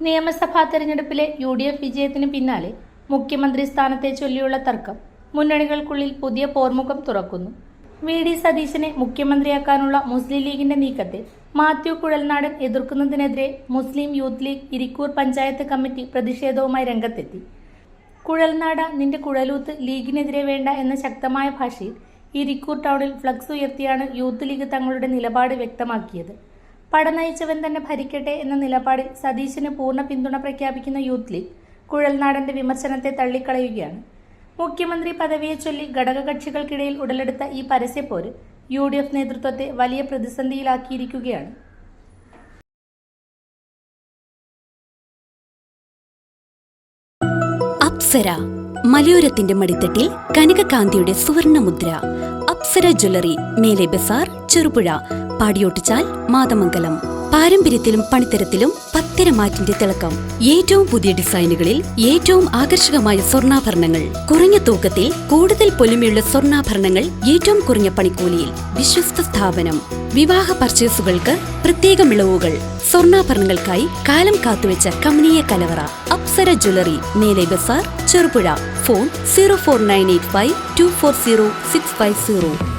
നിയമസഭാ തെരഞ്ഞെടുപ്പിലെ UDF വിജയത്തിന് പിന്നാലെ മുഖ്യമന്ത്രി സ്ഥാനത്തെ ചൊല്ലിയുള്ള തർക്കം മുന്നണികൾക്കുള്ളിൽ പുതിയ പോർമുഖം തുറക്കുന്നു. VD സതീശനെ മുഖ്യമന്ത്രിയാക്കാനുള്ള മുസ്ലിം ലീഗിന്റെ നീക്കത്തെ മാത്യു കുഴൽനാടൻ എതിർക്കുന്നതിനെതിരെ മുസ്ലിം യൂത്ത് ലീഗ് ഇരിക്കൂർ പഞ്ചായത്ത് കമ്മിറ്റി പ്രതിഷേധവുമായി രംഗത്തെത്തി. കുഴൽനാട നിന്റെ കുഴലൂത്ത് ലീഗിനെതിരെ വേണ്ട എന്ന ശക്തമായ ഭാഷയിൽ ഇരിക്കൂർ ടൗണിൽ ഫ്ലക്സ് ഉയർത്തിയാണ് യൂത്ത് ലീഗ് തങ്ങളുടെ നിലപാട് വ്യക്തമാക്കിയത്. പട നയിച്ചവൻ തന്നെ ഭരിക്കട്ടെ എന്ന നിലപാടിൽ സതീശന് പൂർണ്ണ പിന്തുണ പ്രഖ്യാപിക്കുന്ന യൂത്ത് ലീഗ് കുഴൽനാടന്റെ വിമർശനത്തെ തള്ളിക്കളയുകയാണ്. മുഖ്യമന്ത്രി പദവിയെ ചൊല്ലി ഘടകകക്ഷികൾക്കിടയിൽ ഉടലെടുത്ത ഈ പരസ്യപ്പോര് UDF നേതൃത്വത്തെ വലിയ പ്രതിസന്ധിയിലാക്കിയിരിക്കുകയാണ്. അപ്സര മലയോരത്തിന്റെ മടിത്തട്ടിൽ കനകകാന്തിയുടെ സുവർണമുദ്ര. അപ്സര ജ്വല്ലറി, മേലെ ബസാർ, ചെറുപുഴ, പാടിയോട്ടുചാൽ, മാതമംഗലം. പാരമ്പര്യത്തിലും പണിത്തരത്തിലും പത്തരമാറ്റിന്റെ തിളക്കം. ഏറ്റവും പുതിയ ഡിസൈനുകളിൽ ഏറ്റവും ആകർഷകമായ സ്വർണ്ണാഭരണങ്ങൾ. കുറഞ്ഞ തൂക്കത്തിൽ കൂടുതൽ പൊലിമയുള്ള സ്വർണ്ണാഭരണങ്ങൾ ഏറ്റവും കുറഞ്ഞ പണിക്കൂലിയിൽ. വിശ്വസ്ത സ്ഥാപനം. വിവാഹ പർച്ചേസുകൾക്ക് പ്രത്യേക ഇളവുകൾ. സ്വർണ്ണാഭരണങ്ങൾക്കായി കാലം കാത്തുവെച്ച കമനീയ കലവറ. അപ്സര ജ്വല്ലറി, മേലെ ബസാർ, ചെറുപുഴ. ഫോൺ 04985 240 650.